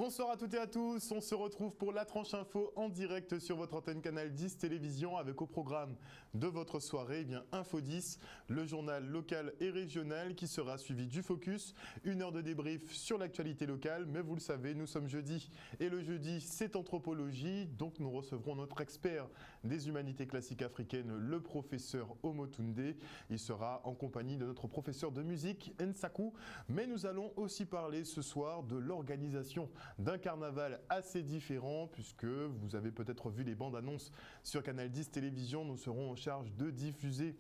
Bonsoir à toutes et à tous, on se retrouve pour la tranche info en direct sur votre antenne Canal 10 Télévision avec au programme de votre soirée Info 10, le journal local et régional qui sera suivi du Focus, une heure de débrief sur l'actualité locale, mais vous le savez, nous sommes jeudi et le jeudi c'est anthropologie, donc nous recevrons notre expert des humanités classiques africaines, le professeur Omotunde. Il sera en compagnie de notre professeur de musique Nsaku, mais nous allons aussi parler ce soir de l'organisation d'un carnaval assez différent, puisque vous avez peut-être vu les bandes annonces sur Canal 10 Télévision. Nous serons en charge de diffuser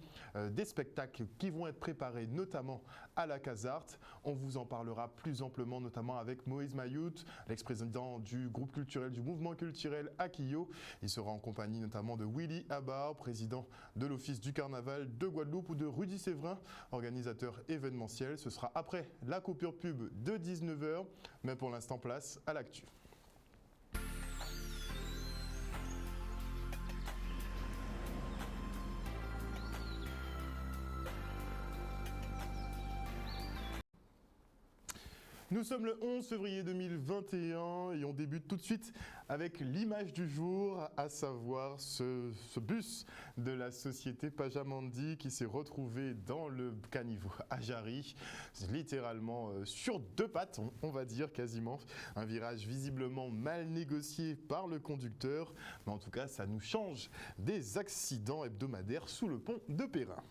des spectacles qui vont être préparés notamment à la Casarte. On vous en parlera plus amplement, notamment avec Moïse Mayout, l'ex-président du groupe culturel, du mouvement culturel Akio. Il sera en compagnie notamment de Willy Abar, président de l'Office du Carnaval de Guadeloupe, ou de Rudy Séverin, organisateur événementiel. Ce sera après la coupure pub de 19h, mais pour l'instant place à l'actu. Nous sommes le 11 février 2021 et on débute tout de suite avec l'image du jour, à savoir ce bus de la société Pajamandi qui s'est retrouvé dans le caniveau à Jarry, littéralement sur deux pattes, on va dire quasiment. Un virage visiblement mal négocié par le conducteur, mais en tout cas ça nous change des accidents hebdomadaires sous le pont de Perrin.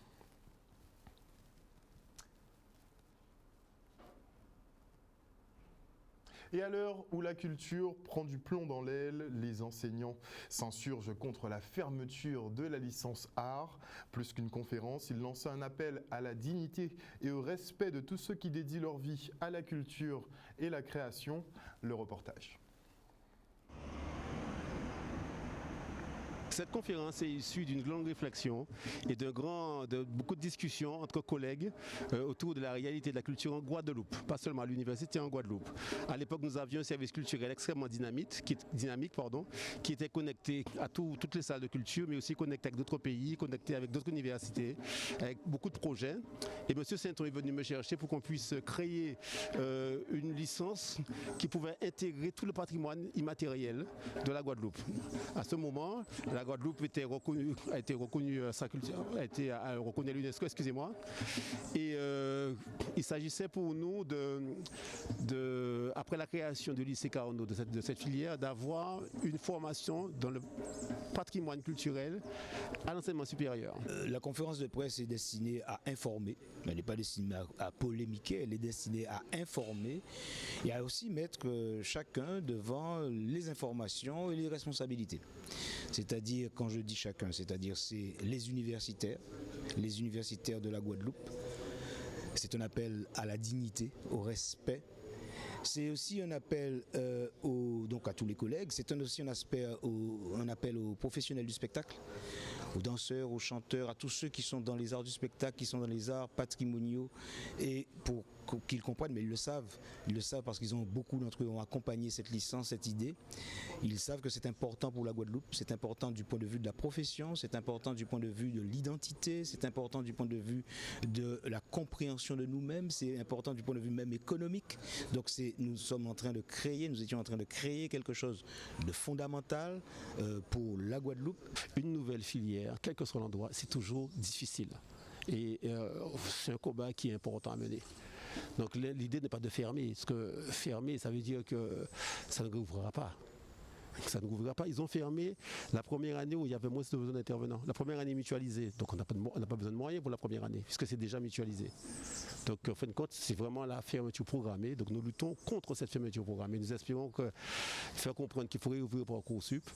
Et à l'heure où la culture prend du plomb dans l'aile, les enseignants s'insurgent contre la fermeture de la licence art. Plus qu'une conférence, ils lancent un appel à la dignité et au respect de tous ceux qui dédient leur vie à la culture et la création. Le reportage. Cette conférence est issue d'une longue réflexion et de beaucoup de discussions entre collègues autour de la réalité de la culture en Guadeloupe, pas seulement à l'université en Guadeloupe. À l'époque, nous avions un service culturel extrêmement dynamique, qui était connecté à toutes les salles de culture, mais aussi connecté avec d'autres pays, connecté avec d'autres universités, avec beaucoup de projets. Et M. Sainton est venu me chercher pour qu'on puisse créer une licence qui pouvait intégrer tout le patrimoine immatériel de la Guadeloupe. À ce moment, la Guadeloupe a été reconnue à l'UNESCO, excusez-moi. Et il s'agissait pour nous, après la création du lycée Carnot de cette filière, d'avoir une formation dans le patrimoine culturel à l'enseignement supérieur. La conférence de presse est destinée à informer, elle n'est pas destinée à polémiquer, elle est destinée à informer et à aussi mettre chacun devant les informations et les responsabilités. C'est-à-dire, quand je dis chacun, c'est-à-dire c'est les universitaires de la Guadeloupe. C'est un appel à la dignité, au respect. C'est aussi un appel donc à tous les collègues, c'est aussi un appel aux professionnels du spectacle, aux danseurs, aux chanteurs, à tous ceux qui sont dans les arts du spectacle, qui sont dans les arts patrimoniaux, et pour qu'ils comprennent, mais ils le savent parce qu'ils ont, beaucoup d'entre eux ont accompagné cette licence, cette idée. Ils savent que c'est important pour la Guadeloupe, c'est important du point de vue de la profession, c'est important du point de vue de l'identité, c'est important du point de vue de la compréhension de nous-mêmes, c'est important du point de vue même économique. Donc nous étions en train de créer quelque chose de fondamental pour la Guadeloupe. Une nouvelle filière, quel que soit l'endroit, c'est toujours difficile. Et c'est un combat qui est important à mener. Donc l'idée n'est pas de fermer, parce que fermer, ça veut dire que ça ne rouvrira pas. Ça ne rouvrira pas. Ils ont fermé la première année où il y avait moins de besoin d'intervenants. La première année mutualisée. Donc on n'a pas besoin de moyens pour la première année, puisque c'est déjà mutualisé. Donc en fin de compte, c'est vraiment la fermeture programmée. Donc nous luttons contre cette fermeture programmée. Nous espérons faire comprendre qu'il faudrait ouvrir Parcoursup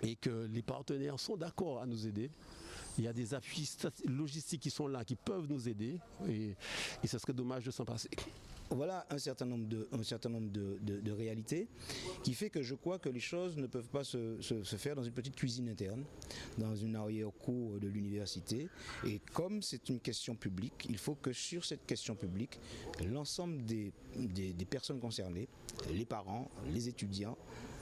et que les partenaires sont d'accord à nous aider. Il y a des appuis logistiques qui sont là, qui peuvent nous aider, et ce serait dommage de s'en passer. Voilà un certain nombre de réalités qui fait que je crois que les choses ne peuvent pas se faire dans une petite cuisine interne, dans une arrière-cour de l'université. Et comme c'est une question publique, il faut que sur cette question publique, l'ensemble des personnes concernées, les parents, les étudiants,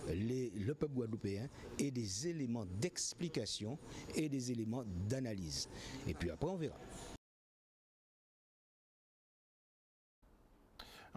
le peuple guadeloupéen aient des éléments d'explication et des éléments d'analyse. Et puis après on verra.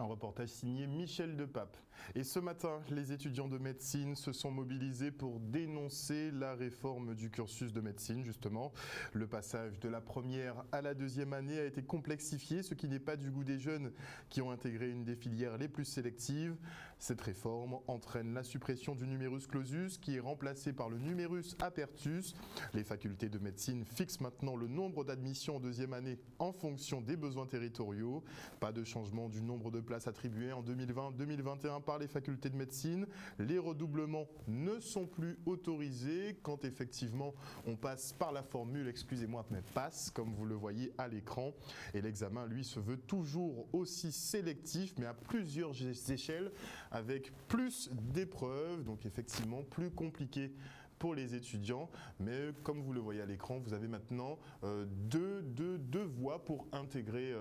Un reportage signé Michel Depape. Et ce matin, les étudiants de médecine se sont mobilisés pour dénoncer la réforme du cursus de médecine, justement. Le passage de la première à la deuxième année a été complexifié, ce qui n'est pas du goût des jeunes qui ont intégré une des filières les plus sélectives. Cette réforme entraîne la suppression du numerus clausus qui est remplacé par le numerus apertus. Les facultés de médecine fixent maintenant le nombre d'admissions en deuxième année en fonction des besoins territoriaux. Pas de changement du nombre de places attribuées en 2020-2021 par les facultés de médecine. Les redoublements ne sont plus autorisés quand effectivement on passe par la formule, excusez-moi, mais passe, comme vous le voyez à l'écran. Et l'examen, lui, se veut toujours aussi sélectif, mais à plusieurs échelles, avec plus d'épreuves, donc effectivement plus compliqué pour les étudiants, mais comme vous le voyez à l'écran, vous avez maintenant deux voies pour intégrer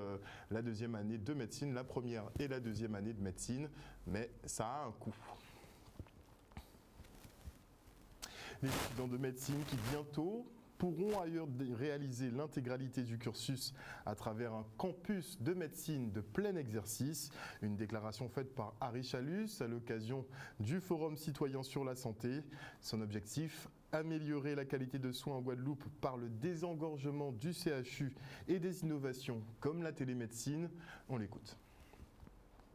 la deuxième année de médecine, la première et la deuxième année de médecine, mais ça a un coût. Les étudiants de médecine qui bientôt pourront ailleurs réaliser l'intégralité du cursus à travers un campus de médecine de plein exercice. Une déclaration faite par Harry Chalus à l'occasion du Forum citoyen sur la santé. Son objectif, améliorer la qualité de soins en Guadeloupe par le désengorgement du CHU et des innovations comme la télémédecine. On l'écoute.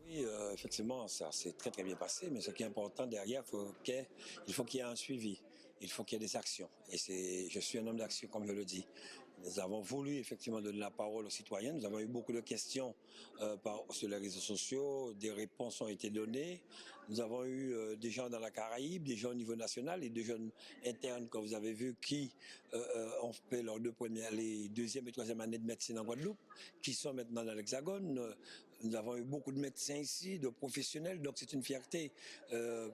Oui, effectivement, ça s'est très très bien passé, mais ce qui est important derrière, il faut qu'il y ait un suivi, il faut qu'il y ait des actions. Et je suis un homme d'action, comme je le dis. Nous avons voulu effectivement donner la parole aux citoyens. Nous avons eu beaucoup de questions sur les réseaux sociaux, des réponses ont été données. Nous avons eu des gens dans la Caraïbe, des gens au niveau national et des jeunes internes que vous avez vus qui ont fait les deuxième et troisième années de médecine en Guadeloupe, qui sont maintenant dans l'Hexagone. Nous avons eu beaucoup de médecins ici, de professionnels, donc c'est une fierté,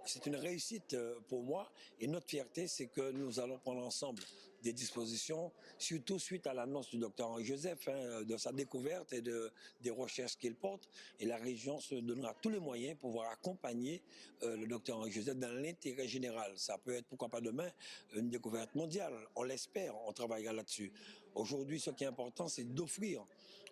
c'est une réussite pour moi. Et notre fierté, c'est que nous allons prendre ensemble des dispositions, surtout suite à l'annonce du docteur Henri Joseph, de sa découverte et des recherches qu'il porte. Et la région se donnera tous les moyens pour pouvoir accompagner le docteur Henri Joseph dans l'intérêt général. Ça peut être, pourquoi pas demain, une découverte mondiale. On l'espère, on travaillera là-dessus. Aujourd'hui, ce qui est important, c'est d'offrir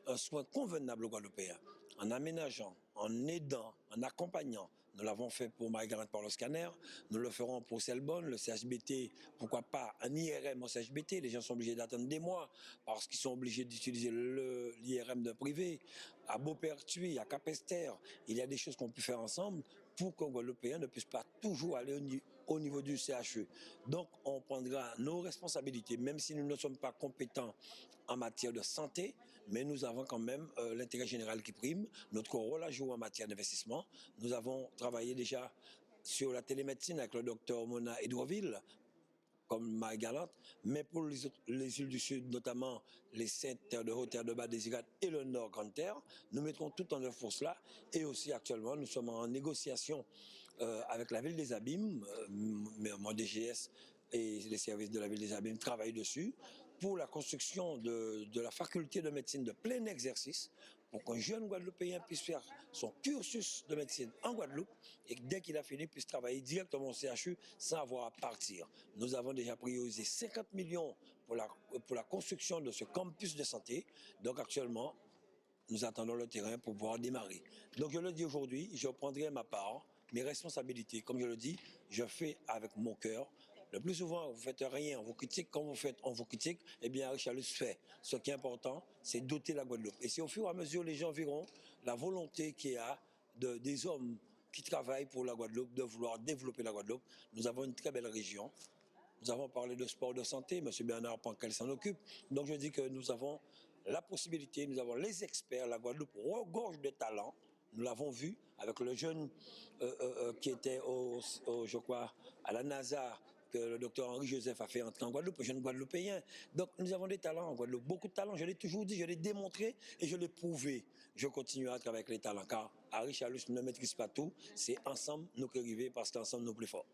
un soin convenable aux Guadeloupéens, en aménageant, en aidant, en accompagnant. Nous l'avons fait pour Marie-Galante par le scanner, nous le ferons pour Selbonne, le CHBT, pourquoi pas un IRM au CHBT, les gens sont obligés d'attendre des mois parce qu'ils sont obligés d'utiliser l'IRM d'un privé. À Beaupertuis, à Capesterre, il y a des choses qu'on peut faire ensemble pour qu'un Guadeloupéen ne puisse pas toujours aller au niveau du CHU. Donc on prendra nos responsabilités, même si nous ne sommes pas compétents en matière de santé, mais nous avons quand même l'intérêt général qui prime, notre rôle à jouer en matière d'investissement. Nous avons travaillé déjà sur la télémédecine avec le docteur Mona Edouardville, comme Marie-Galante, mais pour les îles du Sud, notamment les Saintes-Terres de Haute, Terre de Bas, Désirade et le Nord Grande-Terre, nous mettrons tout en œuvre pour cela. Et aussi actuellement, nous sommes en négociation avec la Ville des Abîmes, mon DGS et les services de la Ville des Abîmes travaillent dessus, pour la construction de la faculté de médecine de plein exercice, pour qu'un jeune Guadeloupéen puisse faire son cursus de médecine en Guadeloupe et que dès qu'il a fini, puisse travailler directement au CHU sans avoir à partir. Nous avons déjà priorisé 50 millions pour la construction de ce campus de santé. Donc actuellement, nous attendons le terrain pour pouvoir démarrer. Donc je le dis aujourd'hui, je prendrai ma part, mes responsabilités. Comme je le dis, je fais avec mon cœur. Le plus souvent, vous ne faites rien, on vous critique. Quand vous faites, on vous critique. Eh bien, Harry Chalus fait. Ce qui est important, c'est doter la Guadeloupe. Et c'est au fur et à mesure, les gens verront la volonté qu'il y a des hommes qui travaillent pour la Guadeloupe, de vouloir développer la Guadeloupe. Nous avons une très belle région. Nous avons parlé de sport de santé. M. Bernard Pankel s'en occupe. Donc, je dis que nous avons la possibilité, nous avons les experts. La Guadeloupe regorge de talents. Nous l'avons vu avec le jeune qui était, je crois, à la NASA, que le docteur Henri Joseph a fait entrer en Guadeloupe, jeune Guadeloupéen. Donc nous avons des talents en Guadeloupe, beaucoup de talents. Je l'ai toujours dit, je l'ai démontré et je l'ai prouvé. Je continuerai à travailler avec les talents, car Harry Chalus ne maîtrise pas tout. C'est ensemble nous qui arrivons, parce qu'ensemble nous plus forts.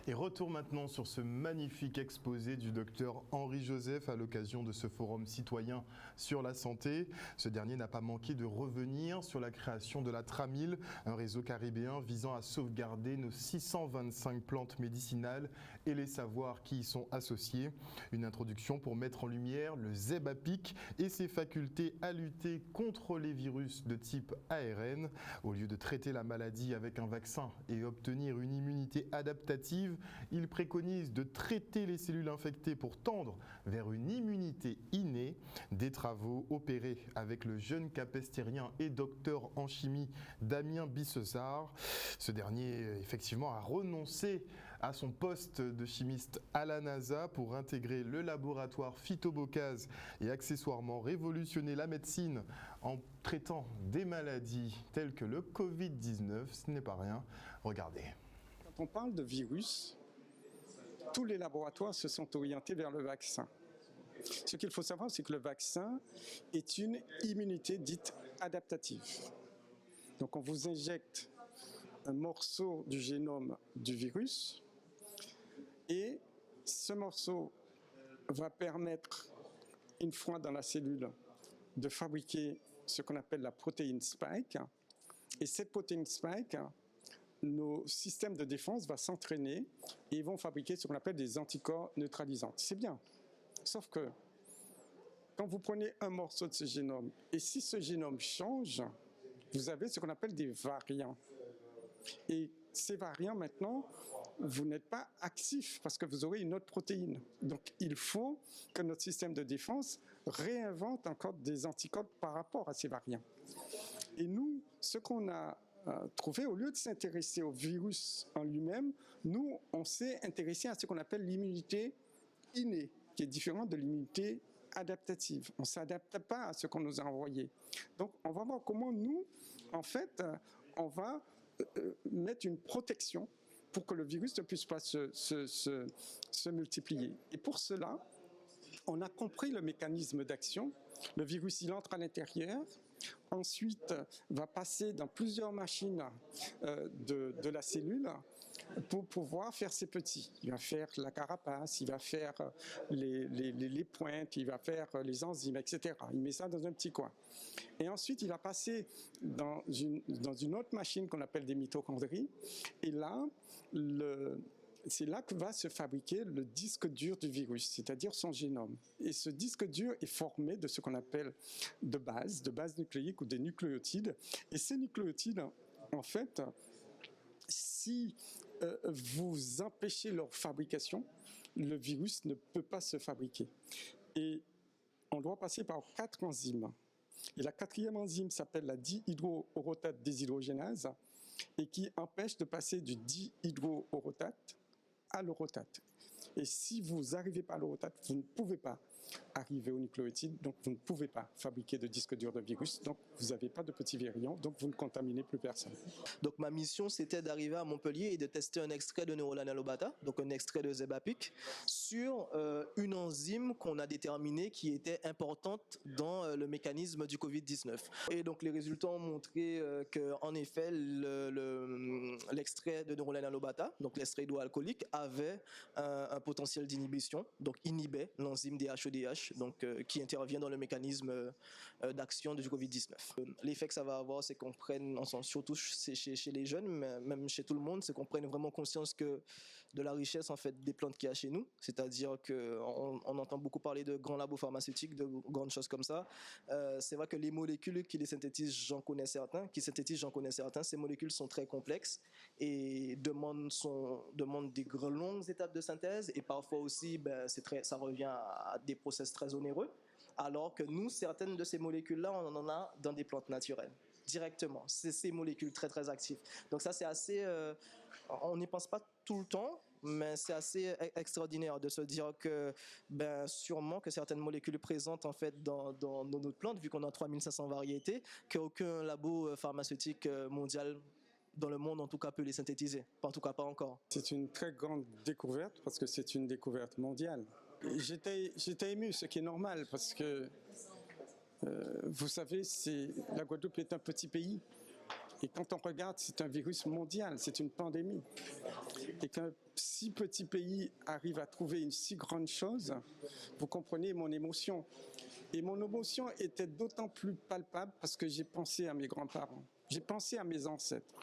Et retour maintenant sur ce magnifique exposé du docteur Henri Joseph à l'occasion de ce forum citoyen sur la santé. Ce dernier n'a pas manqué de revenir sur la création de la Tramil, un réseau caribéen visant à sauvegarder nos 625 plantes médicinales et les savoirs qui y sont associés. Une introduction pour mettre en lumière le Zebapic et ses facultés à lutter contre les virus de type ARN. Au lieu de traiter la maladie avec un vaccin et obtenir une immunité adaptative, il préconise de traiter les cellules infectées pour tendre vers une immunité innée. Des travaux opérés avec le jeune capestérien et docteur en chimie Damien Bissezard. Ce dernier, effectivement, a renoncé à son poste de chimiste à la NASA pour intégrer le laboratoire Phytobocase et accessoirement révolutionner la médecine en traitant des maladies telles que le Covid-19. Ce n'est pas rien. Regardez. Quand on parle de virus, tous les laboratoires se sont orientés vers le vaccin. Ce qu'il faut savoir, c'est que le vaccin est une immunité dite adaptative. Donc on vous injecte un morceau du génome du virus et ce morceau va permettre, une fois dans la cellule, de fabriquer ce qu'on appelle la protéine spike. Et cette protéine spike, nos systèmes de défense vont s'entraîner et ils vont fabriquer ce qu'on appelle des anticorps neutralisants. C'est bien. Sauf que quand vous prenez un morceau de ce génome et si ce génome change, vous avez ce qu'on appelle des variants. Et ces variants, maintenant, vous n'êtes pas actifs parce que vous aurez une autre protéine. Donc, il faut que notre système de défense réinvente encore des anticorps par rapport à ces variants. Et nous, ce qu'on a trouvé, au lieu de s'intéresser au virus en lui-même, nous, on s'est intéressé à ce qu'on appelle l'immunité innée, qui est différente de l'immunité adaptative. On ne s'adapte pas à ce qu'on nous a envoyé. Donc, on va voir comment nous, en fait, on va mettre une protection pour que le virus ne puisse pas se multiplier. Et pour cela, on a compris le mécanisme d'action. Le virus, il entre à l'intérieur, ensuite va passer dans plusieurs machines de la cellule pour pouvoir faire ses petits. Il va faire la carapace, il va faire les pointes, il va faire les enzymes, etc. Il met ça dans un petit coin. Et ensuite, il va passer dans une autre machine qu'on appelle des mitochondries. Et là, c'est là que va se fabriquer le disque dur du virus, c'est-à-dire son génome. Et ce disque dur est formé de ce qu'on appelle de bases nucléiques ou des nucléotides. Et ces nucléotides, en fait, si vous empêchez leur fabrication, le virus ne peut pas se fabriquer. Et on doit passer par 4 enzymes. Et la 4e enzyme s'appelle la dihydroorotate déshydrogénase et qui empêche de passer du dihydroorotate à l'orotate. Et si vous n'arrivez pas à l'orotate, vous ne pouvez pas arriver au nucléotide, donc vous ne pouvez pas fabriquer de disque dur de virus, donc vous n'avez pas de petits virions, donc vous ne contaminez plus personne. Donc ma mission, c'était d'arriver à Montpellier et de tester un extrait de Neurolan alobata, donc un extrait de Zebapic, sur une enzyme qu'on a déterminée qui était importante dans le mécanisme du Covid-19. Et donc les résultats ont montré qu'en effet, l'extrait de Neurolan alobata, donc l'extrait hydroalcoolique, avait un potentiel d'inhibition, donc inhibait l'enzyme DHEDH, donc qui intervient dans le mécanisme d'action du Covid-19. L'effet que ça va avoir, c'est qu'on prenne, surtout chez les jeunes, mais même chez tout le monde, c'est qu'on prenne vraiment conscience que de la richesse en fait des plantes qu'il y a chez nous, c'est-à-dire qu'on entend beaucoup parler de grands labos pharmaceutiques, de grandes choses comme ça. C'est vrai que les molécules qui les synthétisent, j'en connais certains, ces molécules sont très complexes et demandent des longues étapes de synthèse et parfois aussi ça revient à des process très onéreux, alors que nous, certaines de ces molécules-là, on en a dans des plantes naturelles, directement. C'est ces molécules très très actives. Donc ça, c'est assez... on n'y pense pas tout le temps, mais c'est assez extraordinaire de se dire que sûrement que certaines molécules présentes en fait dans notre plante, vu qu'on a 3500 variétés, qu'aucun labo pharmaceutique mondial dans le monde en tout cas peut les synthétiser. En tout cas pas encore. C'est une très grande découverte parce que c'est une découverte mondiale. J'étais ému, ce qui est normal parce que vous savez, la Guadeloupe est un petit pays Et quand on regarde, c'est un virus mondial, c'est une pandémie. Et qu'un si petit pays arrive à trouver une si grande chose, vous comprenez mon émotion. Et mon émotion était d'autant plus palpable parce que j'ai pensé à mes grands-parents, j'ai pensé à mes ancêtres.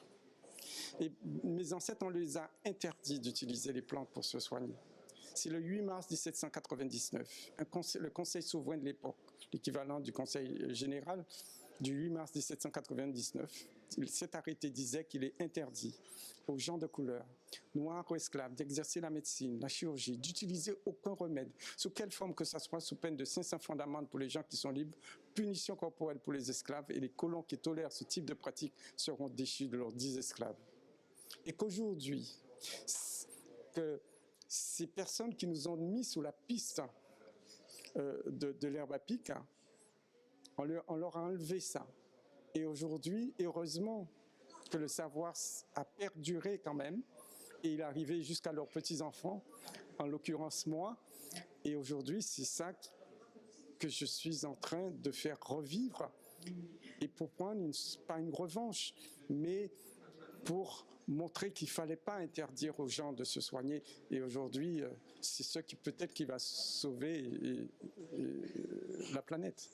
Et mes ancêtres, on les a interdits d'utiliser les plantes pour se soigner. C'est le 8 mars 1799, le Conseil souverain de l'époque, l'équivalent du Conseil général du 8 mars 1799, cet arrêté disait qu'il est interdit aux gens de couleur, noirs ou esclaves, d'exercer la médecine, la chirurgie, d'utiliser aucun remède, sous quelle forme que ce soit, sous peine de 500 francs d'amende pour les gens qui sont libres, punition corporelle pour les esclaves, et les colons qui tolèrent ce type de pratique seront déchus de leurs 10 esclaves. Et qu'aujourd'hui, que ces personnes qui nous ont mis sous la piste de l'herbe à pic, on leur a enlevé ça. Et aujourd'hui, heureusement que le savoir a perduré quand même, et il est arrivé jusqu'à leurs petits-enfants, en l'occurrence moi. Et aujourd'hui, c'est ça que je suis en train de faire revivre, et pour prendre, pas une revanche, mais pour montrer qu'il ne fallait pas interdire aux gens de se soigner. Et aujourd'hui, c'est ce qui peut-être qui va sauver la planète.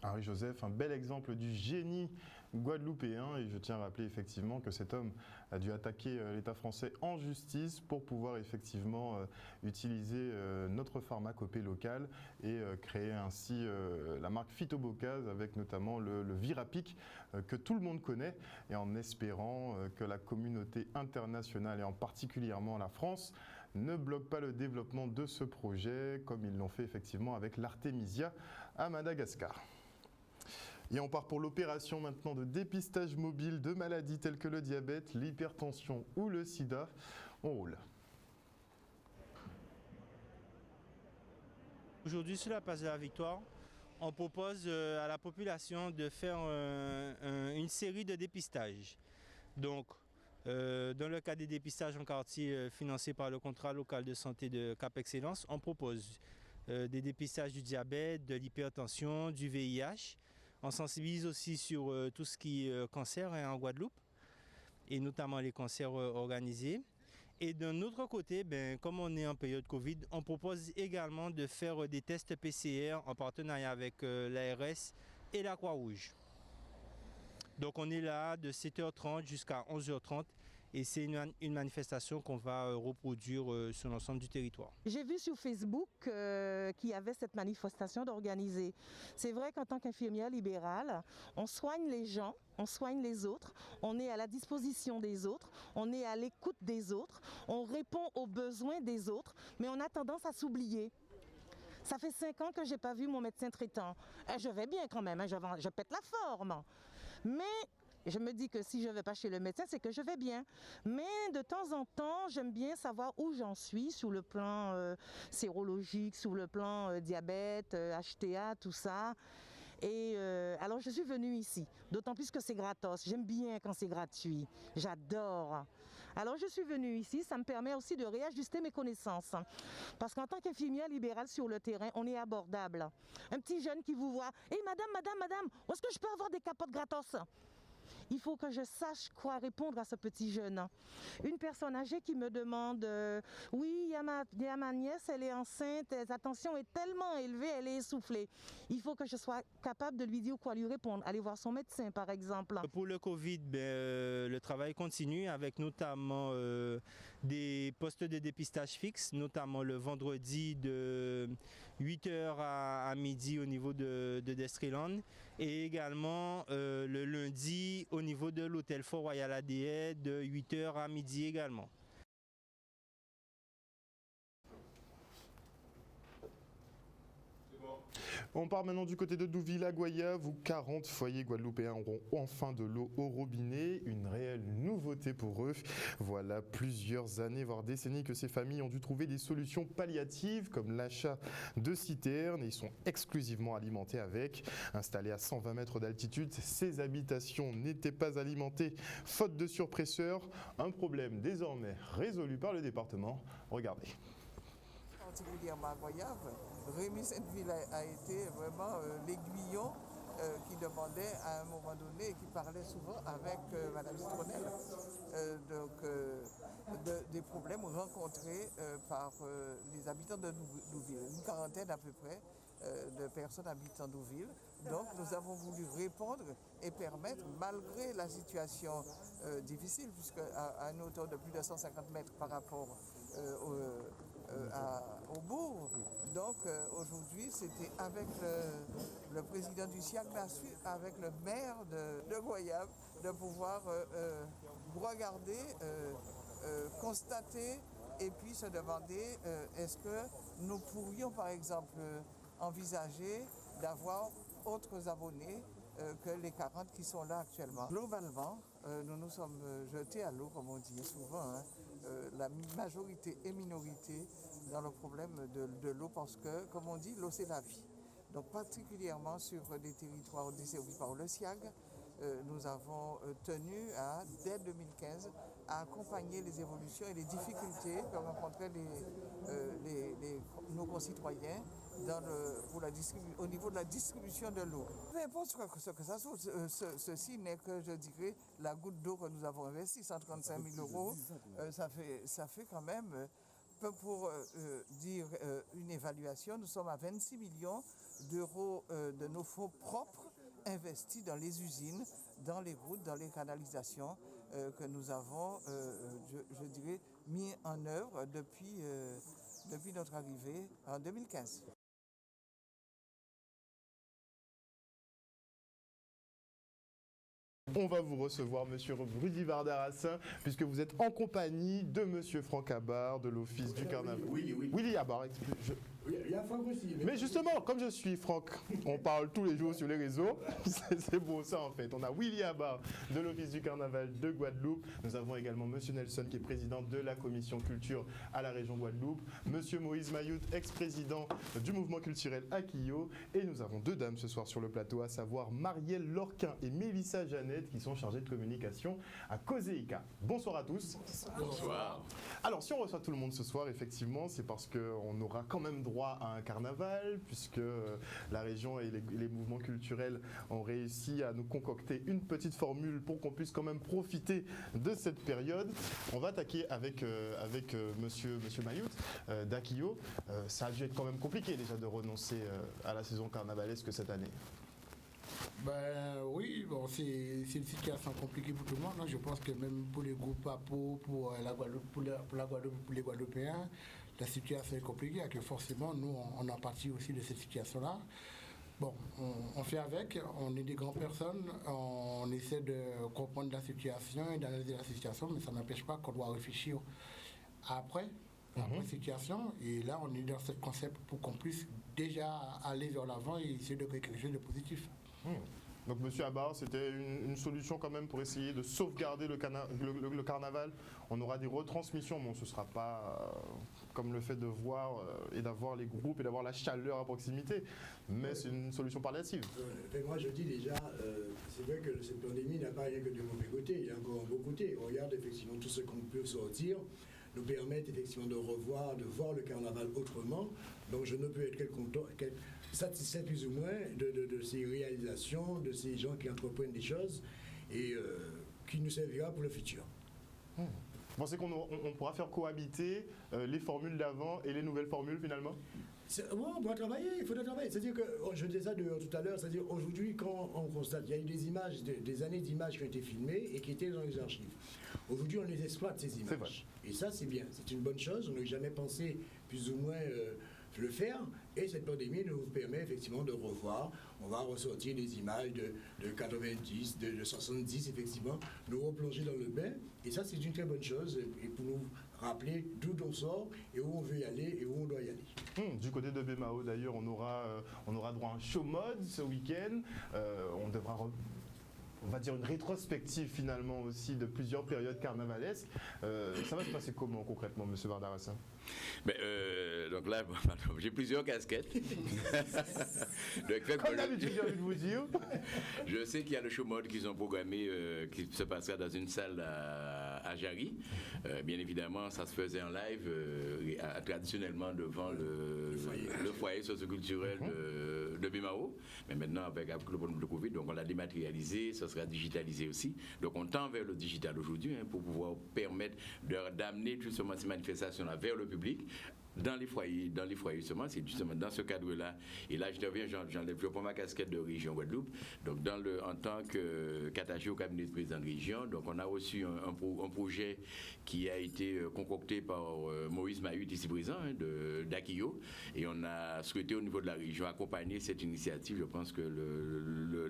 Henri Joseph, un bel exemple du génie guadeloupéen, et je tiens à rappeler effectivement que cet homme a dû attaquer l'État français en justice pour pouvoir effectivement utiliser notre pharmacopée locale et créer ainsi la marque Phytobocase avec notamment le Virapic que tout le monde connaît, et en espérant que la communauté internationale et en particulièrement la France ne bloque pas le développement de ce projet comme ils l'ont fait effectivement avec l'Artemisia à Madagascar. Et on part pour l'opération maintenant de dépistage mobile de maladies telles que le diabète, l'hypertension ou le sida. On roule. Aujourd'hui, sur la place de la Victoire, on propose à la population de faire une série de dépistages. Donc, dans le cas des dépistages en quartier financés par le contrat local de santé de Cap Excellence, on propose des dépistages du diabète, de l'hypertension, du VIH. On sensibilise aussi sur tout ce qui est cancer en Guadeloupe, et notamment les cancers organisés. Et d'un autre côté, comme on est en période Covid, on propose également de faire des tests PCR en partenariat avec l'ARS et la Croix-Rouge. Donc on est là de 7h30 jusqu'à 11h30. Et c'est une manifestation qu'on va reproduire sur l'ensemble du territoire. J'ai vu sur Facebook qu'il y avait cette manifestation d'organiser. C'est vrai qu'en tant qu'infirmière libérale, on soigne les gens, on soigne les autres, on est à la disposition des autres, on est à l'écoute des autres, on répond aux besoins des autres, mais on a tendance à s'oublier. Ça fait 5 ans que je n'ai pas vu mon médecin traitant. Je vais bien quand même, je pète la forme. Mais je me dis que si je ne vais pas chez le médecin, c'est que je vais bien. Mais de temps en temps, j'aime bien savoir où j'en suis sur le plan sérologique, sur le plan diabète, HTA, tout ça. Et alors je suis venue ici, d'autant plus que c'est gratos. J'aime bien quand c'est gratuit, j'adore. Alors je suis venue ici, ça me permet aussi de réajuster mes connaissances. Parce qu'en tant qu'infirmière libérale sur le terrain, on est abordable. Un petit jeune qui vous voit, « Hey, madame, où est-ce que je peux avoir des capotes gratos ?» Il faut que je sache quoi répondre à ce petit jeune. Une personne âgée qui me demande oui, il y a ma nièce, elle est enceinte, sa tension est tellement élevée, elle est essoufflée. Il faut que je sois capable de lui dire quoi lui répondre. Aller voir son médecin, par exemple. Pour le Covid, le travail continue avec notamment des postes de dépistage fixes, notamment le vendredi de 8h à midi au niveau de Destreland, et également le lundi au niveau de l'hôtel Fort Royal ADE de 8h à midi également. On part maintenant du côté de Douville-la-Goyave où 40 foyers guadeloupéens auront enfin de l'eau au robinet, une réelle nouveauté pour eux. Voilà plusieurs années, voire décennies que ces familles ont dû trouver des solutions palliatives comme l'achat de citernes, et ils sont exclusivement alimentés avec. Installés à 120 mètres d'altitude, ces habitations n'étaient pas alimentées faute de surpresseurs. Un problème désormais résolu par le département. Regardez. Particulièrement à Goyave, Rémy Sainte-Ville a été vraiment l'aiguillon qui demandait à un moment donné, et qui parlait souvent avec Mme Citronelle, des problèmes rencontrés par les habitants de Douville, une quarantaine à peu près de personnes habitant Douville. Donc nous avons voulu répondre et permettre, malgré la situation difficile, puisque à une hauteur de plus de 150 mètres par rapport au bourg. Donc aujourd'hui, c'était avec le président du SIAC, avec le maire de Goyave, de pouvoir regarder, constater et puis se demander est-ce que nous pourrions par exemple envisager d'avoir autres abonnés que les 40 qui sont là actuellement. Globalement, nous nous sommes jetés à l'eau, comme on dit souvent, hein. La majorité et minorité dans le problème de l'eau parce que, comme on dit, l'eau c'est la vie. Donc particulièrement sur des territoires desservis par le SIAG, nous avons tenu dès 2015 à accompagner les évolutions et les difficultés que rencontraient nos concitoyens au niveau de la distribution de l'eau. Peu importe ce que ça soit, ceci n'est que, je dirais, la goutte d'eau que nous avons investie, 135 000 euros, ça fait quand même, pour dire une évaluation, nous sommes à 26 millions d'euros de nos fonds propres investis dans les usines, dans les routes, dans les canalisations que nous avons, je dirais, mis en œuvre depuis notre arrivée en 2015. On va vous recevoir, monsieur Rudy Vardarassin, puisque vous êtes en compagnie de monsieur Franck Habard, de l'Office du Carnaval. Oui. Willy Habard, Il y a Franck aussi. Mais justement, comme je suis Franck, on parle tous les jours sur les réseaux, c'est beau ça en fait. On a Willy Habard de l'Office du Carnaval de Guadeloupe. Nous avons également monsieur Nelson qui est président de la commission culture à la région Guadeloupe. Monsieur Moïse Mayout, ex-président du mouvement culturel Akio. Et nous avons deux dames ce soir sur le plateau, à savoir Marielle Lorquin et Mélissa Jeannette qui sont chargées de communication à Coséica. Bonsoir à tous. Bonsoir. Alors si on reçoit tout le monde ce soir, effectivement, c'est parce qu'on aura quand même droit à un carnaval, puisque la région et les mouvements culturels ont réussi à nous concocter une petite formule pour qu'on puisse quand même profiter de cette période. On va attaquer avec monsieur Mayout d'Akio. Ça a dû être quand même compliqué déjà de renoncer à la saison carnavalesque cette année. Ben oui, bon, c'est une situation compliquée pour tout le monde. Hein. Je pense que même pour les groupes APO, pour la Guadeloupe, pour les Guadeloupéens, la situation est compliquée, que forcément, nous, on a partie aussi de cette situation-là. Bon, on fait avec, on est des grandes personnes, on essaie de comprendre la situation et d'analyser la situation, mais ça n'empêche pas qu'on doit réfléchir après situation. Et là, on est dans ce concept pour qu'on puisse déjà aller vers l'avant et essayer de créer quelque chose de positif. Donc, monsieur Habard, c'était une solution quand même pour essayer de sauvegarder le carnaval. On aura des retransmissions, bon, ce ne sera pas comme le fait de voir et d'avoir les groupes et d'avoir la chaleur à proximité, mais c'est une solution palliative. Moi, je dis déjà, c'est vrai que cette pandémie n'a pas rien que de mauvais côtés, il y a encore un beau côté. On regarde effectivement tout ce qu'on peut sortir, nous permettent effectivement de voir le carnaval autrement. Donc, je ne peux être satisfait plus ou moins de ces réalisations, de ces gens qui entreprennent des choses et qui nous servira pour le futur. Vous pensez qu'on pourra faire cohabiter les formules d'avant et les nouvelles formules finalement ? On doit travailler, il faudra travailler. C'est-à-dire que, je disais ça tout à l'heure, c'est-à-dire aujourd'hui, quand on constate, il y a eu des images, des années d'images qui ont été filmées et qui étaient dans les archives. Aujourd'hui, on les exploite, ces images. Et ça, c'est bien, c'est une bonne chose. On n'a jamais pensé plus ou moins le faire, et cette pandémie nous permet effectivement de revoir. On va ressortir des images de 90, de 70, effectivement, nous replonger dans le bain, et ça c'est une très bonne chose, et pour nous rappeler d'où on sort, et où on veut y aller, et où on doit y aller. Du côté de BMAO d'ailleurs, on aura droit à un show mode ce week-end, on devra on va dire une rétrospective finalement aussi de plusieurs périodes carnavalesques. Ça va se passer comment concrètement, M. Vardarassin? Donc là, j'ai plusieurs casquettes. Donc, comme d'habitude, j'ai envie de vous dire. Je sais qu'il y a le show mode qu'ils ont programmé qui se passera dans une salle à Jarry. Bien évidemment, ça se faisait en live traditionnellement devant le foyer socioculturel de Bimao. Mais maintenant, avec le problème de Covid, donc on l'a dématérialisé, ça sera digitalisé aussi. Donc on tend vers le digital aujourd'hui pour pouvoir permettre d'amener justement ces manifestations-là vers le public. Dans les foyers justement, c'est justement dans ce cadre-là. Et là, je reviens, j'enlève pour ma casquette de région Guadeloupe. Donc, en tant qu'attaché au cabinet de président de région, donc on a reçu un projet qui a été concocté par Maurice Mahut, ici présent, d'Akio. Et on a souhaité au niveau de la région accompagner cette initiative. Je pense que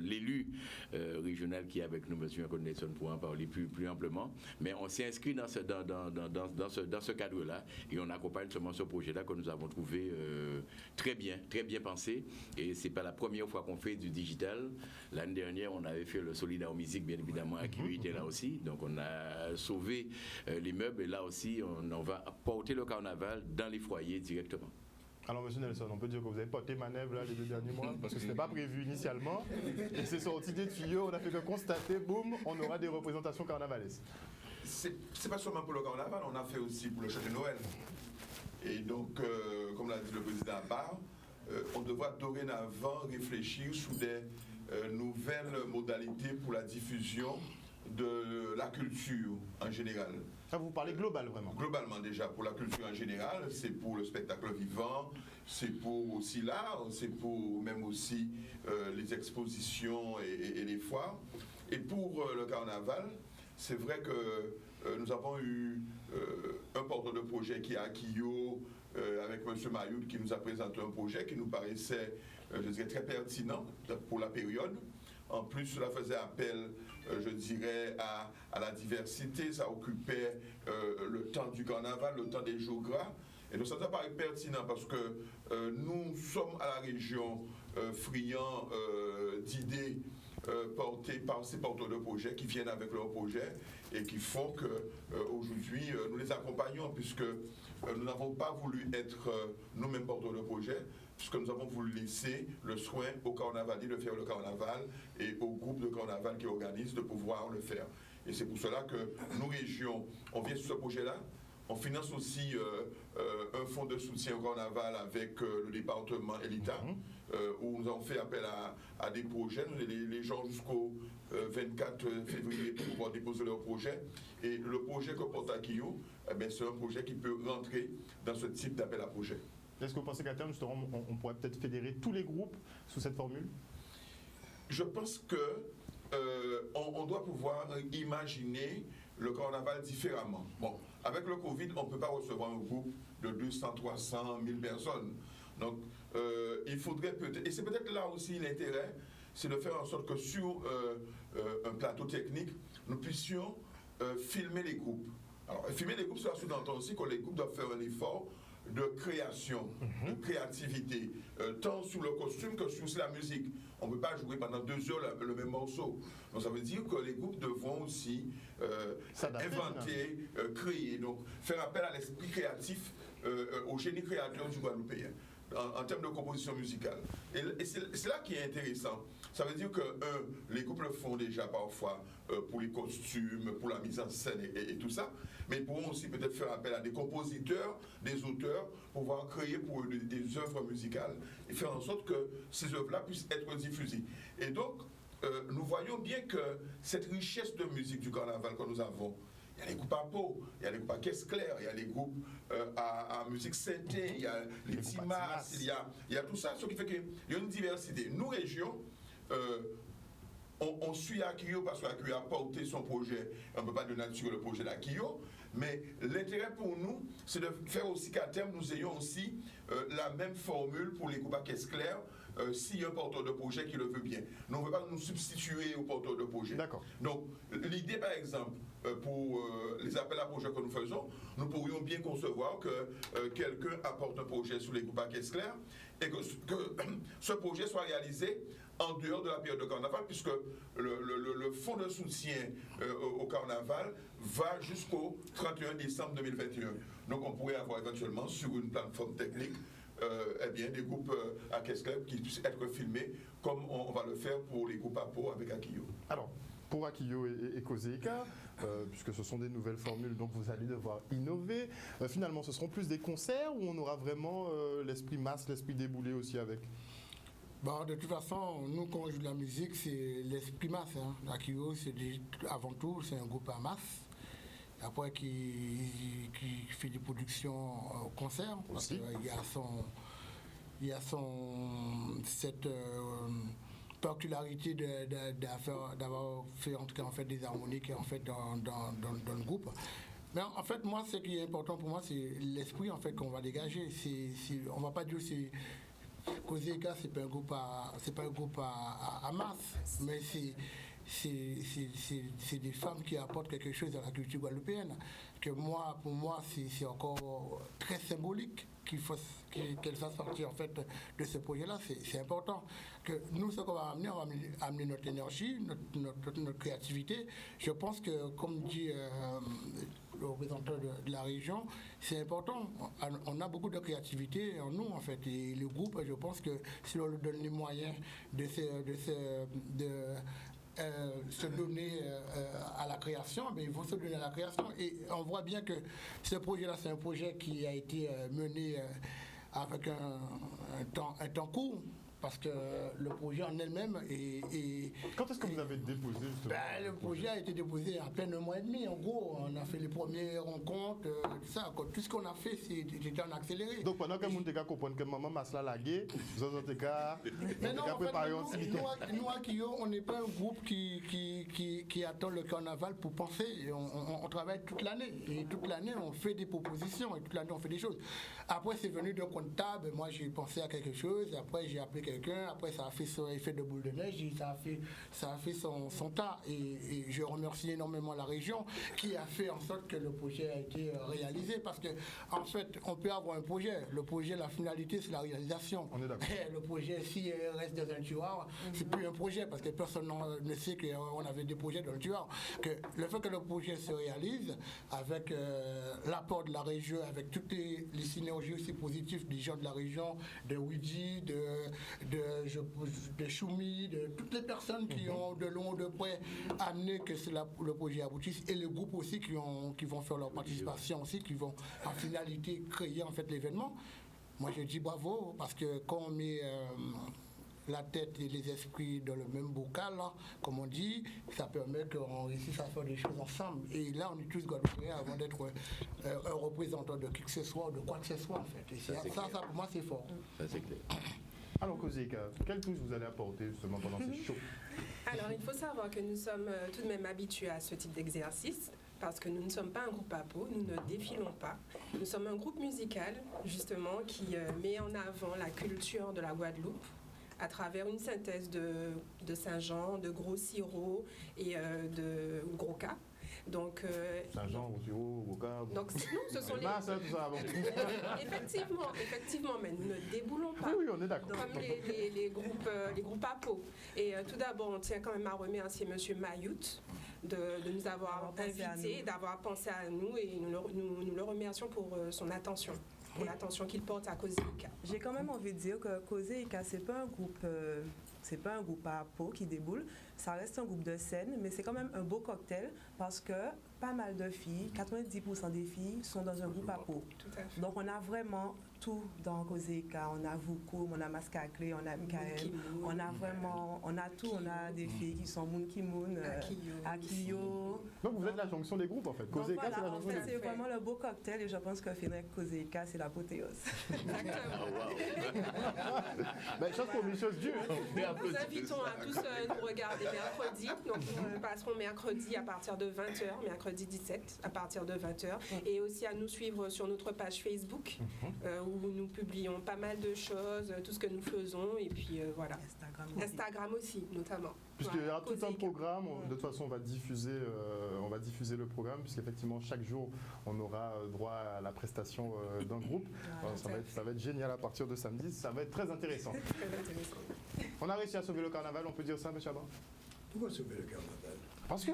l'élu régional qui est avec nous, M. Nelson, pourra en parler plus amplement. Mais on s'est inscrit dans ce cadre-là et on accompagne seulement ce projet-là que nous avons trouvé très bien pensé. Et c'est pas la première fois qu'on fait du digital. L'année dernière, on avait fait le Solidar Musique, bien évidemment, qui était là aussi. Donc, on a sauvé les meubles. Et là aussi, on va porter le carnaval dans les foyers directement. Alors, M. Nelson, on peut dire que vous avez porté manœuvre là, les 2 derniers mois, parce que ce n'était pas prévu initialement. Et c'est sorti des tuyaux, on a fait que constater, boum, on aura des représentations carnavalesques. C'est pas seulement pour le carnaval, on a fait aussi pour le chant de Noël. Et donc, comme l'a dit le président Barre, on devra dorénavant réfléchir sur des nouvelles modalités pour la diffusion de la culture en général. Ça, vous parlez global vraiment? Globalement déjà, pour la culture en général, c'est pour le spectacle vivant, c'est pour aussi l'art, c'est pour même aussi les expositions et les foires. Et pour le carnaval, c'est vrai que nous avons eu un porteur de projet qui est à Kyo, avec M. Mayoud, qui nous a présenté un projet qui nous paraissait, je dirais, très pertinent pour la période. En plus, cela faisait appel, je dirais, à la diversité. Ça occupait le temps du carnaval, le temps des jours gras. Et donc ça nous paraît pertinent parce que nous sommes à la région friands d'idées portées par ces porteurs de projets qui viennent avec leurs projets et qui font qu'aujourd'hui nous les accompagnons puisque nous n'avons pas voulu être nous-mêmes porteurs de projets, puisque nous avons voulu laisser le soin aux carnavaliers de faire le carnaval et aux groupes de carnaval qui organisent de pouvoir le faire. Et c'est pour cela que nous, régions, on vient sur ce projet-là. On finance aussi un fonds de soutien au carnaval avec le département et l'État, où nous avons fait appel à des projets. Les gens jusqu'au 24 février pour pouvoir déposer leur projet. Et le projet que porte Akio, c'est un projet qui peut rentrer dans ce type d'appel à projet. Est-ce que vous pensez qu'à terme, justement, on pourrait peut-être fédérer tous les groupes sous cette formule? Je pense qu'on doit pouvoir imaginer le carnaval différemment. Bon, avec le Covid, on ne peut pas recevoir un groupe de 200, 300, 1000 personnes. Donc, il faudrait peut-être, et c'est peut-être là aussi l'intérêt, c'est de faire en sorte que sur un plateau technique, nous puissions filmer les groupes. Alors, filmer les groupes, cela sous-entend aussi que les groupes doivent faire un effort de création, de créativité, tant sur le costume que sur la musique. On ne peut pas jouer pendant 2 heures le même morceau. Donc ça veut dire que les groupes devront aussi inventer, créer, donc faire appel à l'esprit créatif, au génie créateur du Guadeloupéen en termes de composition musicale. Et c'est là qui est intéressant. Ça veut dire que, les groupes le font déjà parfois pour les costumes, pour la mise en scène et tout ça, mais ils pourront aussi peut-être faire appel à des compositeurs, des auteurs, pour pouvoir créer pour eux des œuvres musicales et faire en sorte que ces œuvres-là puissent être diffusées. Et donc, nous voyons bien que cette richesse de musique du carnaval que nous avons, il y a les groupes à peau, il y a les groupes à caisse claire, il y a les groupes à musique synthé, il y a les timas, il y a tout ça, ce qui fait qu'il y a une diversité. Nous, régions, on suit Akio parce qu'Akio a porté son projet, on ne peut pas dénaturer le projet d'Akio, mais l'intérêt pour nous, c'est de faire aussi qu'à terme, nous ayons aussi la même formule pour les groupes à caisse claire, s'il y a un porteur de projet qui le veut bien. Nous, on ne veut pas nous substituer au porteur de projet. D'accord. Donc, l'idée, par exemple, pour les appels à projets que nous faisons, nous pourrions bien concevoir que quelqu'un apporte un projet sur les groupes à caisse claire et que ce projet soit réalisé en dehors de la période de carnaval, puisque le fonds de soutien au carnaval va jusqu'au 31 décembre 2021. Donc on pourrait avoir éventuellement sur une plateforme technique des groupes à caisse claire qui puissent être filmés comme on va le faire pour les groupes à peau avec Akio. Alors, pour Akio et Kozeeka, puisque ce sont des nouvelles formules, donc vous allez devoir innover. Finalement, ce seront plus des concerts où on aura vraiment l'esprit masse, l'esprit déboulé aussi avec? Bon, de toute façon, nous, quand on joue de la musique, c'est l'esprit masse. Hein. Akio, avant tout, c'est un groupe à masse. Après, qui fait des productions au concert. Parce qu'il y a cette particularité d'avoir fait en tout cas en fait des harmoniques en fait dans le groupe. Mais en fait, moi, ce qui est important pour moi, c'est l'esprit en fait qu'on va dégager. On va pas dire c'est Kozeeka, c'est pas un groupe à masse, mais c'est des femmes qui apportent quelque chose à la culture guadeloupéenne. Que pour moi, c'est encore très symbolique qu'elle fasse partie en fait de ce projet-là. C'est important. Que nous, ce qu'on va amener, on va amener notre énergie, notre créativité. Je pense que, comme dit le représentant de la région, c'est important. On a beaucoup de créativité en nous, en fait. Et le groupe, je pense que si on lui donne les moyens de se donner à la création, mais il faut se donner à la création. Et on voit bien que ce projet-là, c'est un projet qui a été mené avec un temps court. Parce que le projet en elle-même est... Quand est-ce que vous avez déposé justement? Le projet a été déposé à peine un mois et demi. En gros, on a fait les premières rencontres, tout ça. Tout ce qu'on a fait, c'était en accéléré. Donc pendant que vous avez compris que maman m'a cela lagué, vous avez préparé un petit nous, à Kyo, on n'est pas un groupe qui attend le carnaval pour penser. On travaille toute l'année. Et toute l'année, on fait des propositions. Et toute l'année, on fait des choses. Après, c'est venu d'un comptable. Moi, j'ai pensé à quelque chose. Après, j'ai appelé quelqu'un, après ça a fait son effet de boule de neige, et ça a fait son tas. Et je remercie énormément la région qui a fait en sorte que le projet a été réalisé. Parce que en fait, on peut avoir un projet. Le projet, la finalité, c'est la réalisation. On est d'accord. Le projet, s'il reste dans un tiroir, c'est plus un projet parce que personne ne sait qu'on avait des projets dans le tiroir. Que le fait que le projet se réalise avec l'apport de la région, avec toutes les synergies aussi positives des gens de la région, de Ouidji, de Choumi, de toutes les personnes qui ont de long ou de près amené que le projet aboutisse, et les groupes aussi qui vont faire leur participation aussi, qui vont en finalité créer en fait l'événement. Moi je dis bravo parce que quand on met la tête et les esprits dans le même bocal, là, comme on dit, ça permet qu'on réussisse à faire des choses ensemble. Et là, on est tous guadeloupéens avant d'être un représentant de qui que ce soit, de quoi que ce soit en fait. Et ça pour moi, c'est fort. Ça, c'est clair. Alors, Kozeeka, quelle touche vous allez apporter justement pendant ces shows? Alors, il faut savoir que nous sommes tout de même habitués à ce type d'exercice, parce que nous ne sommes pas un groupe à peau, nous ne défilons pas. Nous sommes un groupe musical, justement, qui met en avant la culture de la Guadeloupe à travers une synthèse de Saint-Jean, de Gros Sirop et de Gros Cas. Donc, Saint-Jean, Gros Sirop, Gros Cas. Donc, non, ce sont les... tout ça avant. Effectivement, mais nous ne déboulons pas. Oui, on est d'accord. Comme les groupes à peau. Et tout d'abord, on tient quand même à remercier M. Mayout de nous avoir invités, d'avoir pensé à nous, et nous le remercions pour son attention. Pour l'attention qu'il porte à Kozeeka. J'ai quand même envie de dire que Kozeeka, c'est pas un groupe à peau qui déboule, ça reste un groupe de scène, mais c'est quand même un beau cocktail parce que pas mal de filles, 90% des filles sont dans un groupe à peau. Donc on a vraiment tout dans Kozeeka. On a Voukoum, on a Mascaclé, on a Mikael, on a tout, on a des filles qui sont Moun Kimoun, Akio. Donc vous êtes la jonction des groupes en fait. Kozeeka, voilà, c'est la jonction des groupes. C'est vraiment le beau cocktail et je pense que Fenrek Kozeeka, c'est l'apothéose. Ben, chose pour une chose dure. Nous invitons à tous nous regarder mercredi. Donc nous passerons mercredi à partir de 20h, mercredi mercredi 17 à partir de 20h. Et aussi à nous suivre sur notre page Facebook où nous publions pas mal de choses, tout ce que nous faisons. Et puis voilà. Instagram aussi, notamment. Puisqu'il y aura tout un programme, de toute façon on va diffuser le programme, puisqu'effectivement chaque jour on aura droit à la prestation d'un groupe. Alors, ça va être génial à partir de samedi, ça va être très intéressant. On a réussi à sauver le carnaval, on peut dire ça, monsieur Abba? Pourquoi sauver le carnaval? Parce que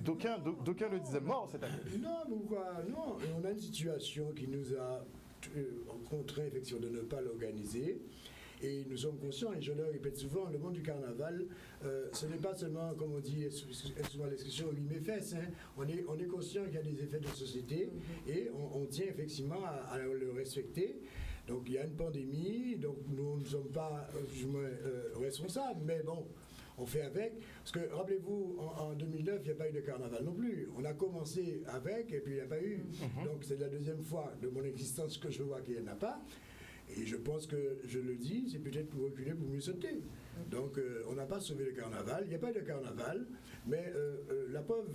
d'aucuns le disaient mort cette année. Non, pourquoi? Non, on a une situation qui nous a contraint effectivement de ne pas l'organiser. Et nous sommes conscients, et je le répète souvent, le monde du carnaval, ce n'est pas seulement, comme on dit souvent l'expression, lui mes fesses. Hein. On est conscient qu'il y a des effets de société et on tient effectivement à le respecter. Donc il y a une pandémie, donc nous ne sommes pas responsables, mais bon, on fait avec. Parce que rappelez-vous, en 2009, il n'y a pas eu de carnaval non plus. On a commencé avec et puis il n'y a pas eu. Donc c'est la deuxième fois de mon existence que je vois qu'il n'y en a pas. Et je pense que, je le dis, c'est peut-être pour reculer, pour mieux sauter. Donc, on n'a pas sauvé le carnaval. Il n'y a pas de carnaval, mais la preuve,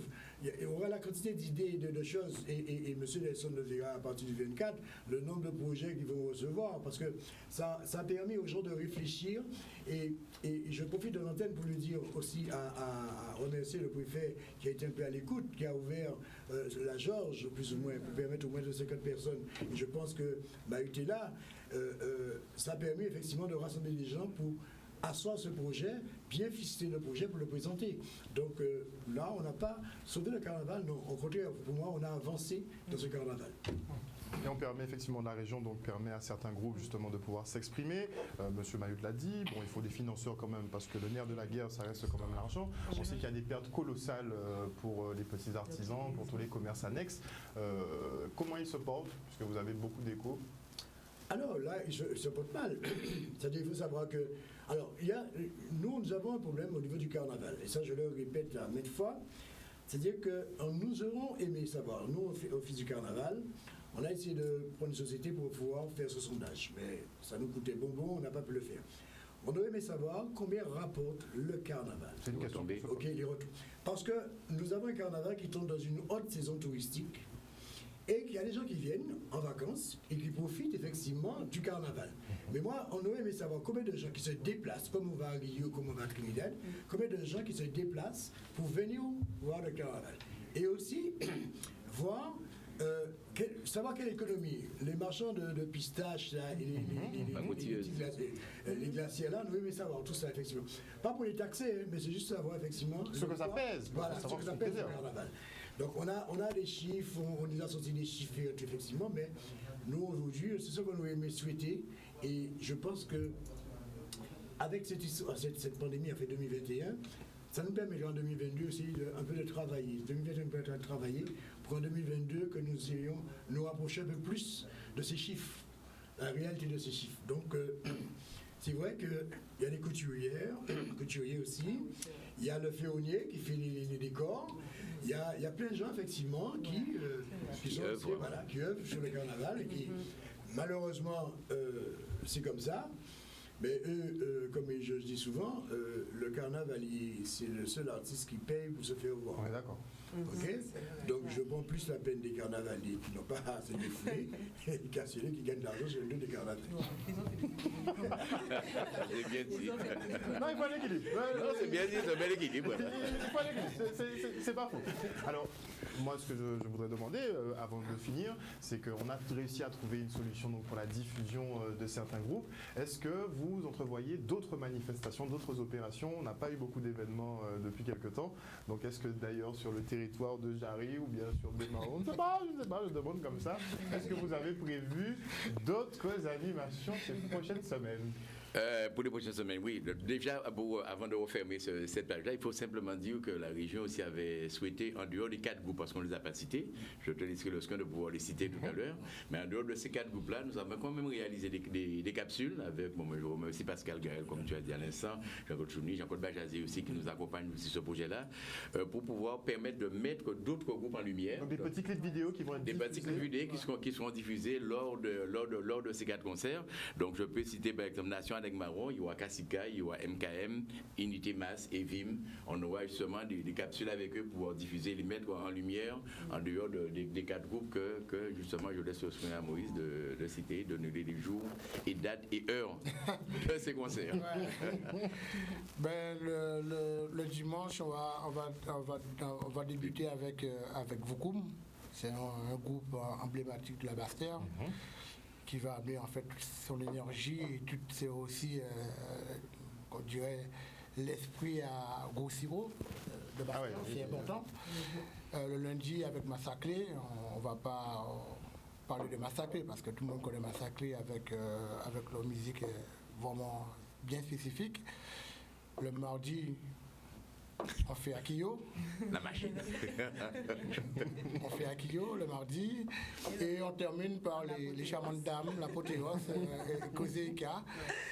il y aura la quantité d'idées, de choses, et M. Nelson le verra à partir du 24, le nombre de projets qu'ils vont recevoir, parce que ça a permis aux gens de réfléchir, et je profite de l'antenne pour lui dire aussi, à remercier le préfet qui a été un peu à l'écoute, qui a ouvert la Georges, plus ou moins, pour permettre au moins de 50 personnes. Et je pense que Mahuté là, ça a permis effectivement de rassembler les gens pour asseoir ce projet, bien ficeler le projet pour le présenter. Donc là, on n'a pas sauvé le carnaval, non. Au contraire, pour moi, on a avancé dans ce carnaval. Et on permet effectivement, la région donc permet à certains groupes justement de pouvoir s'exprimer. Monsieur Mayotte l'a dit, bon, il faut des financeurs quand même parce que le nerf de la guerre, ça reste quand même l'argent. On sait qu'il y a des pertes colossales pour les petits artisans, pour tous les commerces annexes. Comment ils se portent? Puisque vous avez beaucoup d'échos. Alors là, il se porte mal. C'est-à-dire qu'il faut savoir que... Alors, nous avons un problème au niveau du carnaval. Et ça, je le répète à maintes fois. C'est-à-dire que nous aurons aimé savoir, nous, au fil du carnaval, on a essayé de prendre une société pour pouvoir faire ce sondage. Mais ça nous coûtait bonbon, on n'a pas pu le faire. On aurait aimé savoir combien rapporte le carnaval. C'est une question. Ok, les retours. Parce que nous avons un carnaval qui tombe dans une haute saison touristique. Et qu'il y a des gens qui viennent en vacances et qui profitent effectivement du carnaval. Mais moi, on aurait aimé savoir combien de gens qui se déplacent, comme on va à Rio, comme on va à Trinidad, combien de gens qui se déplacent pour venir voir le carnaval. Et aussi, voir, savoir quelle économie, les marchands de pistaches, là, les glaciers là, on aurait aimé savoir tout ça, effectivement. Pas pour les taxer, mais c'est juste savoir, effectivement... Ce que ça pèse. Voilà, ce que ça pèse le carnaval. Donc on a des chiffres, on les a sortis des chiffres effectivement, mais nous aujourd'hui, c'est ce qu'on aurait aimé souhaiter. Et je pense que avec cette pandémie a fait 2021, ça nous permet en 2022 aussi un peu de travailler. 2021 peut être travailler pour en 2022 que nous ayons nous rapprocher un peu plus de ces chiffres, la réalité de ces chiffres. Donc c'est vrai qu'il y a des couturiers aussi, il y a le féonnier qui fait les décors. Il y a plein de gens, effectivement, qui œuvrent sur le carnaval et qui, malheureusement, c'est comme ça. Mais eux, comme je dis souvent, le carnavalier, c'est le seul artiste qui paye pour se faire voir. On est d'accord. Okay? Donc je prends plus la peine des carnavaliers qui n'ont pas à se défouler qu'à ceux qui gagnent de l'argent sur le dos des carnavaliers. C'est bien dit. Non, il faut un équilibre. Non, c'est bien dit, c'est un bel équilibre. Il faut un équilibre, c'est pas faux. Alors, moi, ce que je voudrais demander, avant de finir, c'est qu'on a réussi à trouver une solution donc, pour la diffusion de certains groupes. Est-ce que vous entrevoyez d'autres manifestations, d'autres opérations? On n'a pas eu beaucoup d'événements depuis quelques temps. Donc, est-ce que d'ailleurs, sur le territoire de Jarry ou bien sur Bémao, je ne sais pas, je demande comme ça. Est-ce que vous avez prévu d'autres animations ces prochaines semaines? Pour les prochaines semaines, oui. Déjà, avant de refermer cette page-là, il faut simplement dire que la région aussi avait souhaité, en dehors des 4 groupes, parce qu'on ne les a pas cités, je te laisserai le soin de pouvoir les citer tout à l'heure, mais en dehors de ces 4 groupes-là, nous avons quand même réalisé des capsules avec, bon, je remercie Pascal Garel, comme tu as dit à l'instant, Jean-Claude Chouni, Jean-Claude Bajazé aussi, qui nous accompagne aussi sur ce projet-là, pour pouvoir permettre de mettre d'autres groupes en lumière. Donc des petits clips vidéo qui vont être diffusés. Des petits clips vidéo qui seront diffusés lors de ces 4 concerts. Donc je peux citer par exemple Nation avec Marron, il y aura Kassika, il y aura MKM, Unité Masse et Vim. On aura justement des capsules avec eux pour pouvoir diffuser, les mettre en lumière en dehors des 4 groupes que justement je laisse le soin à Moïse de citer, de donner les jours et dates et heures de ces concerts. Ben, le dimanche, on va débuter avec Voukoum. C'est un groupe emblématique de la Basse-Terre qui va amener en fait son énergie et c'est aussi, on dirait, l'esprit à Gros Sirop de Basse-Terre, c'est important. Le lundi avec Massacré, on ne va pas parler de Massacré parce que tout le monde connaît Massacré avec leur musique vraiment bien spécifique. Le mardi, on fait Akio. La machine. On fait Akio le mardi. Et on termine par les charmantes dames, l'apothéose, Kozeika.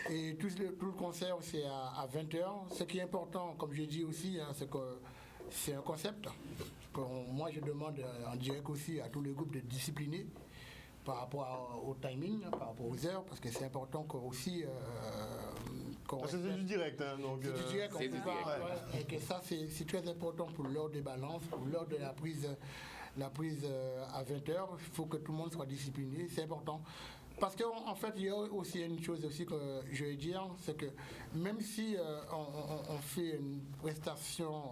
Et tout le concert, c'est à 20h. Ce qui est important, comme je dis aussi, c'est que c'est un concept. Moi, je demande en direct aussi à tous les groupes de discipliner par rapport au timing, par rapport aux heures, parce que c'est important que aussi c'est du direct, hein, donc c'est du direct, et que ça c'est très important pour l'heure des balances, pour l'heure de la prise à 20h. Il faut que tout le monde soit discipliné, c'est important. Parce qu'en fait, il y a aussi une chose aussi que je vais dire, c'est que même si on fait une prestation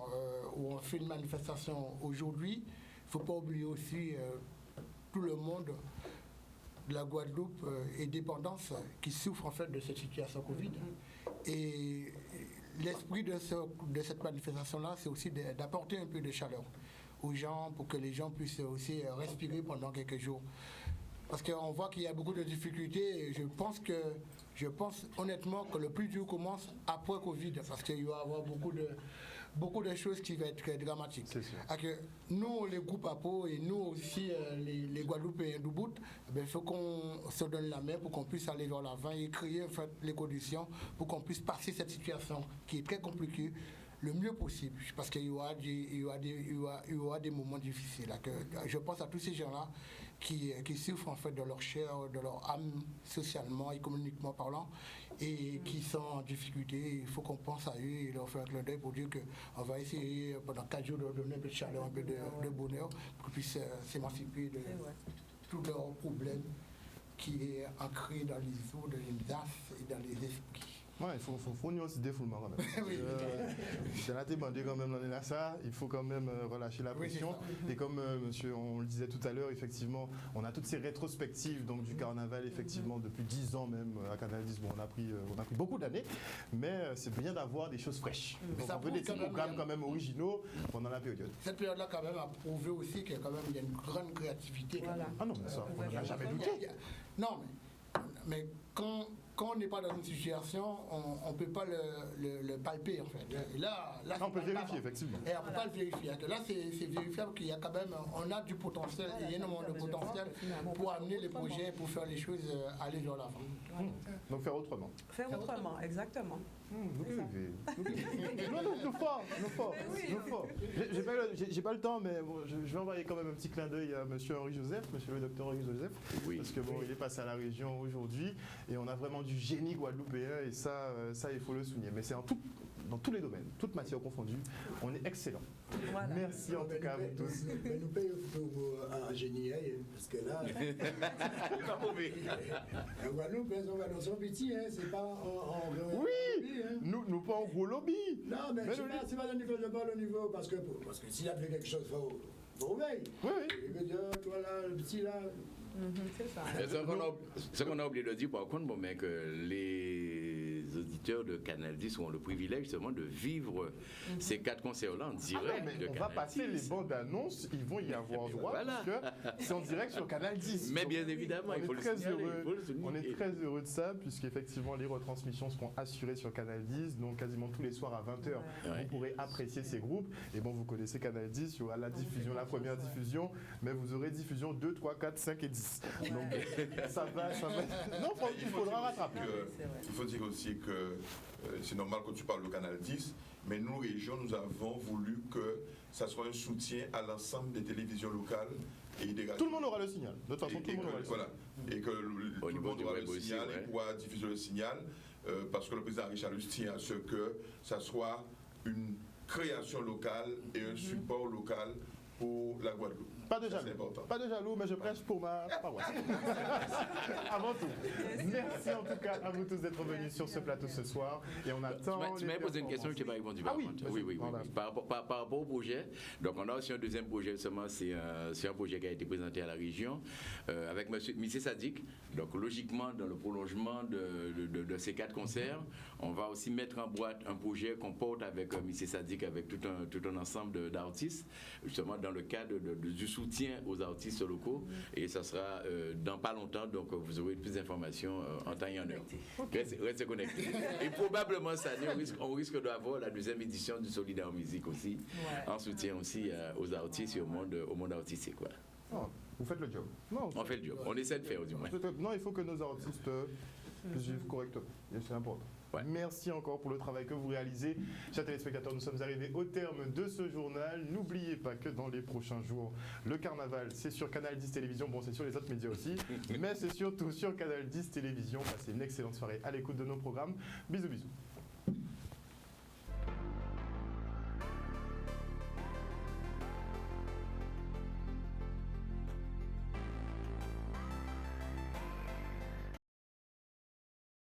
ou on fait une manifestation aujourd'hui, il ne faut pas oublier aussi tout le monde de la Guadeloupe et dépendance qui souffre en fait de cette situation Covid. Et l'esprit de cette manifestation-là, c'est aussi d'apporter un peu de chaleur aux gens pour que les gens puissent aussi respirer pendant quelques jours. Parce qu'on voit qu'il y a beaucoup de difficultés et je pense honnêtement que le plus dur commence après Covid parce qu'il va y avoir beaucoup de choses qui vont être dramatiques. Nous, les groupes APO et nous aussi, les Guadeloupéens d'Ubud, il faut qu'on se donne la main pour qu'on puisse aller vers l'avant et créer en fait, les conditions pour qu'on puisse passer cette situation qui est très compliquée le mieux possible. Parce qu'il y aura des moments difficiles. Je pense à tous ces gens-là qui souffrent en fait de leur chair, de leur âme, socialement, économiquement parlant, et qui sont en difficulté. Il faut qu'on pense à eux et leur faire un clin d'œil pour dire qu'on va essayer pendant 4 jours de leur donner un peu de chaleur, un peu de bonheur, pour qu'ils puissent s'émanciper de tous leurs problèmes qui est ancré dans les eaux, dans les as et dans les esprits. Ouais, il faut fournir aussi des défoulement quand même. C'est là demandé quand même l'année là ça, il faut quand même relâcher la pression. Et comme monsieur, on le disait tout à l'heure, effectivement, on a toutes ces rétrospectives donc du carnaval effectivement depuis 10 ans même à Canal 10. Bon, on a pris beaucoup d'années, mais c'est bien d'avoir des choses fraîches. Donc on veut des programmes quand même originaux pendant la période. Cette période-là quand même a prouvé aussi qu'il y a quand même il y a une grande créativité. Voilà. Ah non, mais ça, on n'a jamais douté. Non, mais quand on n'est pas dans une situation, on ne peut pas le palper en fait. Et là on peut vérifier effectivement. Et on ne peut pas le vérifier. Là c'est vérifiable qu'il y a quand même, on a du potentiel, il y a énormément de potentiel pour amener les projets, pour faire les choses aller vers l'avant. Donc faire autrement. Faire autrement, exactement. Nous fort. J'ai pas le temps, mais bon, je vais envoyer quand même un petit clin d'œil à monsieur le docteur Henri Joseph, parce que bon, il est passé à la région aujourd'hui et on a vraiment du génie guadeloupéen et ça il faut le souligner. Mais c'est dans tous les domaines, toutes matières confondues, on est excellent. Voilà. Merci en tout cas à vous tous. Mais nous payons un génie, parce que là, pas mauvais. En Guadeloupe, on va dans son petit, c'est pas en oui, nous pas en gros lobby. Non, mais c'est pas le niveau, parce que s'il a fait quelque chose, il faut veiller. Oui. Il veut dire, toi là, le petit là. C'est ça. Ce qu'on a oublié de dire par contre, bon, mais que les auditeurs de Canal 10 ont le privilège justement de vivre ces 4 concerts-là en direct de Canal 10. On va passer les bandes annonces, ils vont y avoir droit parce que c'est en direct sur Canal 10. Mais bien évidemment, il faut le signaler. On est très heureux de ça puisqu'effectivement les retransmissions seront assurées sur Canal 10, donc quasiment tous les soirs à 20h. Vous pourrez apprécier ces groupes et bon, vous connaissez Canal 10, il y aura la diffusion, la première diffusion, mais vous aurez diffusion 2, 3, 4, 5 et 10. Donc ça va. Non, il faudra rattraper. Il faut dire aussi que c'est normal que tu parles de Canal 10, mais nous, régions, nous avons voulu que ça soit un soutien à l'ensemble des télévisions locales et des radios. Tout le monde aura le signal. De toute façon, tout le monde aura le signal. Voilà. Et que tout le monde aura le signal et pourra diffuser le signal. parce que le président Richard Luce tient à ce que ça soit une création locale et un support local pour la Guadeloupe. Pas de jaloux, mais je prêche pour ma paroisse. Avant tout, merci en tout cas à vous tous d'être venus sur ce plateau ce soir. Et on attend. Tu m'avais posé une question que tu n'as pas répondu. Ah oui, oui. Par rapport au projet, donc on a aussi un deuxième projet, justement, c'est un projet qui a été présenté à la région avec M. Sadik. Donc logiquement, dans le prolongement de ces 4 concerts, on va aussi mettre en boîte un projet qu'on porte avec M. Sadik, avec tout un ensemble d'artistes, justement dans le cadre du soutien aux artistes locaux, et ça sera dans pas longtemps, donc vous aurez plus d'informations en temps et en heure. Restez connectés. Et probablement cette année, on risque d'avoir la 2e édition du Solidaire Musique aussi, en soutien aussi aux artistes et au monde artistique. Quoi. Oh, vous faites le job. Non, on fait le job. On essaie de faire du moins. Non, il faut que nos artistes puissent vivre correctement. C'est important. Ouais. Merci encore pour le travail que vous réalisez. Chers téléspectateurs, nous sommes arrivés au terme de ce journal. N'oubliez pas que dans les prochains jours, le carnaval, c'est sur Canal 10 Télévision. Bon, c'est sur les autres médias aussi, mais c'est surtout sur Canal 10 Télévision. Passez une excellente soirée à l'écoute de nos programmes. Bisous, bisous.